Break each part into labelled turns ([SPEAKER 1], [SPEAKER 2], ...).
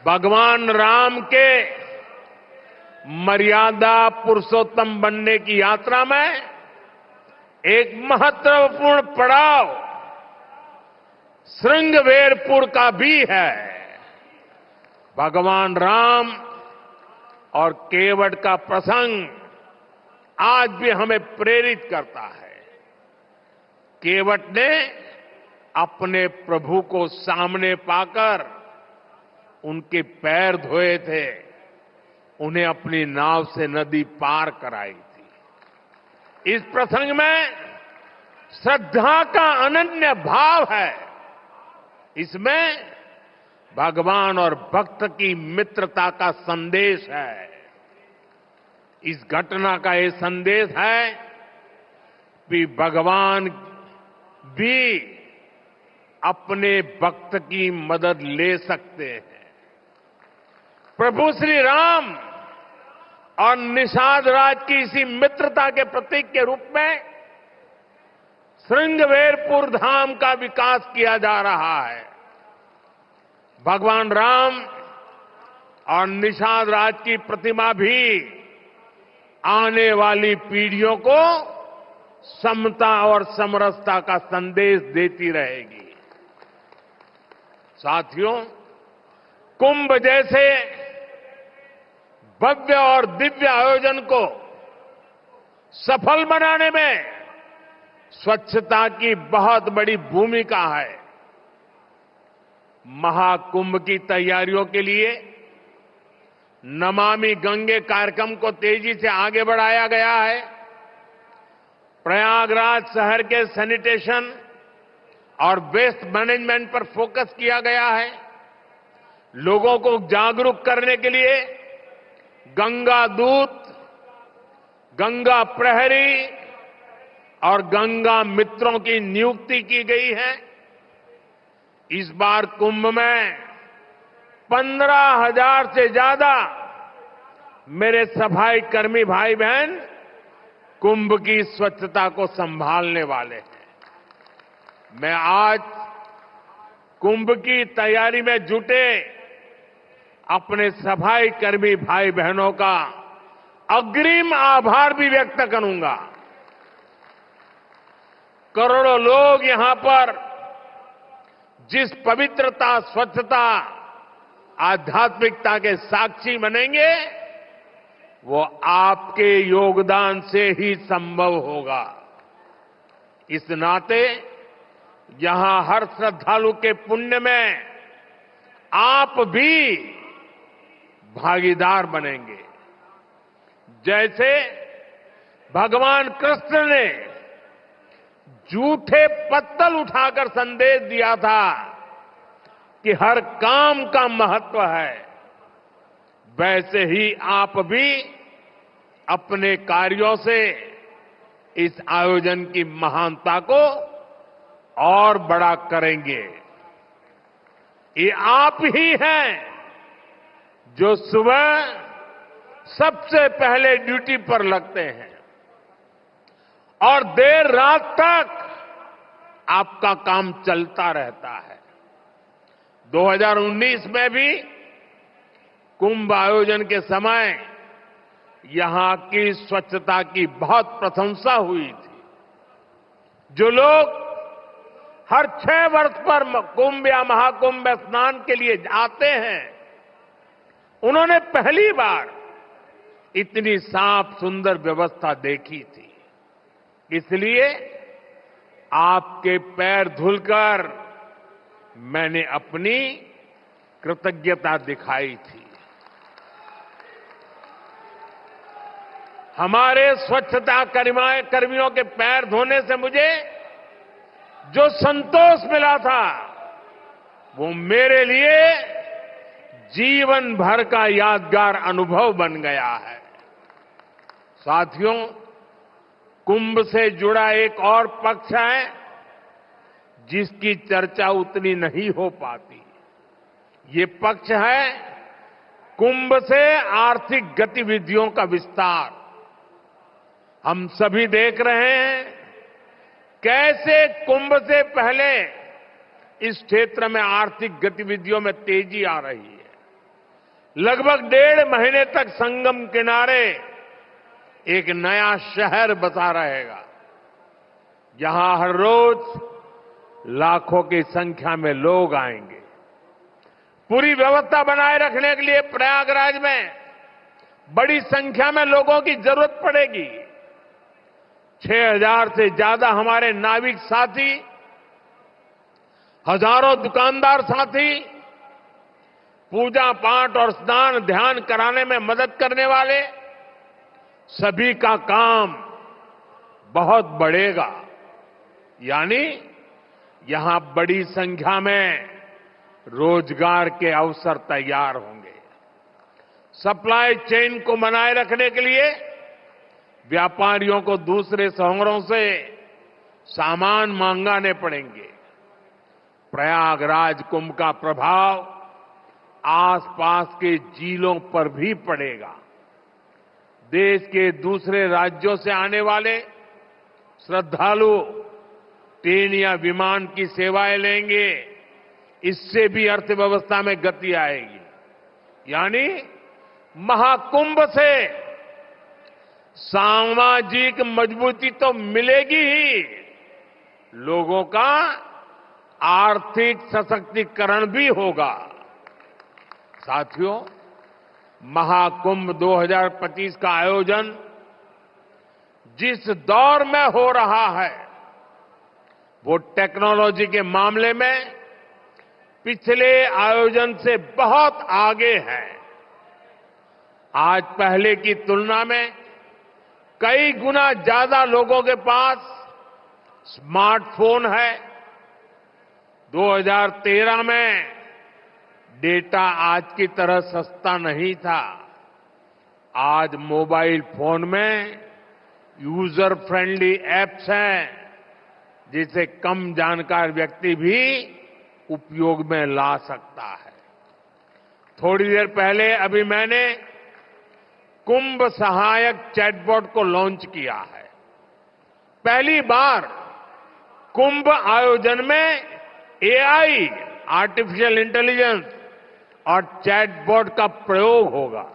[SPEAKER 1] भगवान राम के मर्यादा पुरुषोत्तम बनने की यात्रा में एक महत्वपूर्ण पड़ाव श्रृंगवेरपुर का भी है। भगवान राम और केवट का प्रसंग आज भी हमें प्रेरित करता है। केवट ने अपने प्रभु को सामने पाकर उनके पैर धोए थे, उन्हें अपनी नाव से नदी पार कराई थी। इस प्रसंग में श्रद्धा का अनन्य भाव है। इसमें भगवान और भक्त की मित्रता का संदेश है। इस घटना का ये संदेश है कि भगवान भी अपने भक्त की मदद ले सकते हैं। प्रभु श्री राम और निषाद राज की इसी मित्रता के प्रतीक के रूप में श्रृंगवेरपुर धाम का विकास किया जा रहा है। भगवान राम और निषाद राज की प्रतिमा भी आने वाली पीढ़ियों को समता और समरसता का संदेश देती रहेगी। साथियों, कुंभ जैसे भव्य और दिव्य आयोजन को सफल बनाने में स्वच्छता की बहुत बड़ी भूमिका है। महाकुंभ की तैयारियों के लिए नमामि गंगे कार्यक्रम को तेजी से आगे बढ़ाया गया है। प्रयागराज शहर के सैनिटेशन और वेस्ट मैनेजमेंट पर फोकस किया गया है। लोगों को जागरूक करने के लिए गंगा दूत, गंगा प्रहरी और गंगा मित्रों की नियुक्ति की गई है। इस बार कुंभ में 15,000 से ज्यादा मेरे सफाई कर्मी भाई बहन कुंभ की स्वच्छता को संभालने वाले हैं। मैं आज कुंभ की तैयारी में जुटे अपने सफाई कर्मी भाई बहनों का अग्रिम आभार भी व्यक्त करूंगा। करोड़ों लोग यहां पर जिस पवित्रता, स्वच्छता, आध्यात्मिकता के साक्षी बनेंगे, वो आपके योगदान से ही संभव होगा। इस नाते यहां हर श्रद्धालु के पुण्य में आप भी भागीदार बनेंगे। जैसे भगवान कृष्ण ने झूठे पत्तल उठाकर संदेश दिया था कि हर काम का महत्व है, वैसे ही आप भी अपने कार्यों से इस आयोजन की महानता को और बड़ा करेंगे। ये आप ही हैं जो सुबह सबसे पहले ड्यूटी पर लगते हैं और देर रात तक आपका काम चलता रहता है। 2019 में भी कुंभ आयोजन के समय यहां की स्वच्छता की बहुत प्रशंसा हुई थी। जो लोग हर 6 वर्ष पर कुंभ या महाकुंभ में स्नान के लिए आते हैं, उन्होंने पहली बार इतनी साफ सुंदर व्यवस्था देखी थी। इसलिए आपके पैर धुलकर मैंने अपनी कृतज्ञता दिखाई थी। हमारे स्वच्छता कर्मियों के पैर धोने से मुझे जो संतोष मिला था, वो मेरे लिए जीवन भर का यादगार अनुभव बन गया है। साथियों, कुंभ से जुड़ा एक और पक्ष है जिसकी चर्चा उतनी नहीं हो पाती। ये पक्ष है कुंभ से आर्थिक गतिविधियों का विस्तार। हम सभी देख रहे हैं कैसे कुंभ से पहले इस क्षेत्र में आर्थिक गतिविधियों में तेजी आ रही है। लगभग 1.5 महीने तक संगम किनारे एक नया शहर बसा रहेगा, जहां हर रोज लाखों की संख्या में लोग आएंगे। पूरी व्यवस्था बनाए रखने के लिए प्रयागराज में बड़ी संख्या में लोगों की जरूरत पड़ेगी। 6,000 से ज्यादा हमारे नाविक साथी, हजारों दुकानदार साथी, पूजा पाठ और स्नान ध्यान कराने में मदद करने वाले सभी का काम बहुत बढ़ेगा। यानी यहां बड़ी संख्या में रोजगार के अवसर तैयार होंगे। सप्लाई चेन को बनाए रखने के लिए व्यापारियों को दूसरे शहरों से सामान मंगाने पड़ेंगे। प्रयागराज कुंभ का प्रभाव आसपास के जिलों पर भी पड़ेगा। देश के दूसरे राज्यों से आने वाले श्रद्धालु ट्रेन या विमान की सेवाएं लेंगे। इससे भी अर्थव्यवस्था में गति आएगी। यानी महाकुंभ से सामाजिक मजबूती तो मिलेगी ही, लोगों का आर्थिक सशक्तिकरण भी होगा। साथियों, महाकुंभ 2025 का आयोजन जिस दौर में हो रहा है, वो टेक्नोलॉजी के मामले में पिछले आयोजन से बहुत आगे है। आज पहले की तुलना में कई गुना ज्यादा लोगों के पास स्मार्टफोन है। 2013 में डेटा आज की तरह सस्ता नहीं था। आज मोबाइल फोन में यूजर फ्रेंडली एप्स हैं, जिसे कम जानकार व्यक्ति भी उपयोग में ला सकता है। थोड़ी देर पहले अभी मैंने कुंभ सहायक चैटबॉट को लॉन्च किया है। पहली बार कुंभ आयोजन में एआई, आर्टिफिशियल इंटेलिजेंस और चैटबॉट का प्रयोग होगा।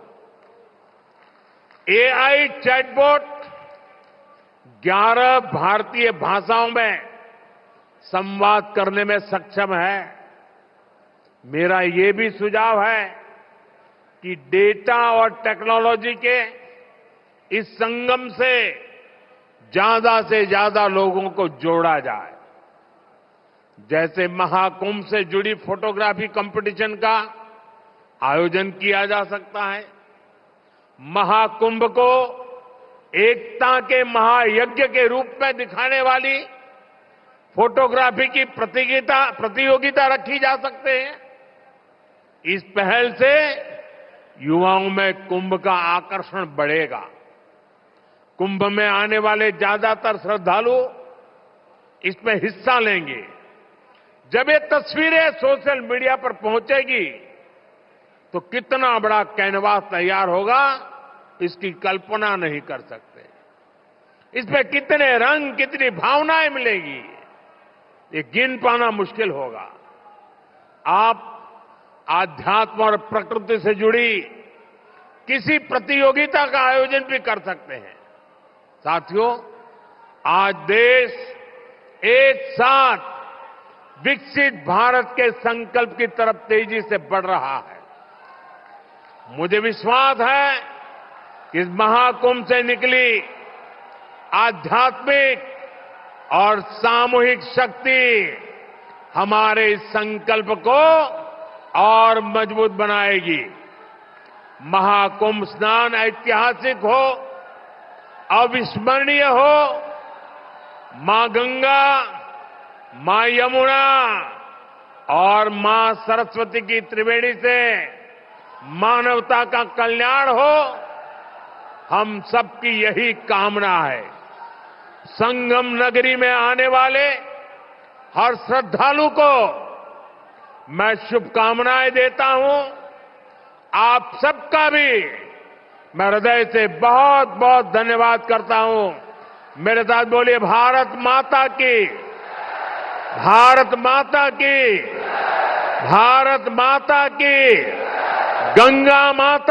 [SPEAKER 1] एआई चैटबॉट 11 भारतीय भाषाओं में संवाद करने में सक्षम है। मेरा ये भी सुझाव है कि डेटा और टेक्नोलॉजी के इस संगम से ज्यादा लोगों को जोड़ा जाए। जैसे महाकुंभ से जुड़ी फोटोग्राफी कंपटीशन का आयोजन किया जा सकता है। महाकुंभ को एकता के महायज्ञ के रूप में दिखाने वाली फोटोग्राफी की प्रतियोगिता रखी जा सकते हैं। इस पहल से युवाओं में कुंभ का आकर्षण बढ़ेगा। कुंभ में आने वाले ज्यादातर श्रद्धालु इसमें हिस्सा लेंगे। जब ये तस्वीरें सोशल मीडिया पर पहुंचेगी तो कितना बड़ा कैनवास तैयार होगा, इसकी कल्पना नहीं कर सकते। इसमें कितने रंग, कितनी भावनाएं मिलेगी, ये गिन पाना मुश्किल होगा। आप आध्यात्म और प्रकृति से जुड़ी किसी प्रतियोगिता का आयोजन भी कर सकते हैं। साथियों, आज देश एक साथ विकसित भारत के संकल्प की तरफ तेजी से बढ़ रहा है। मुझे विश्वास है कि इस महाकुंभ से निकली आध्यात्मिक और सामूहिक शक्ति हमारे इस संकल्प को और मजबूत बनाएगी। महाकुंभ स्नान ऐतिहासिक हो, अविस्मरणीय हो, मां गंगा, मां यमुना और मां सरस्वती की त्रिवेणी से मानवता का कल्याण हो, हम सबकी यही कामना है। संगम नगरी में आने वाले हर श्रद्धालु को मैं शुभकामनाएं देता हूं। आप सबका भी मैं हृदय से बहुत बहुत धन्यवाद करता हूं। मेरे साथ बोलिए, भारत माता की, भारत माता की, भारत माता की। गंगा माता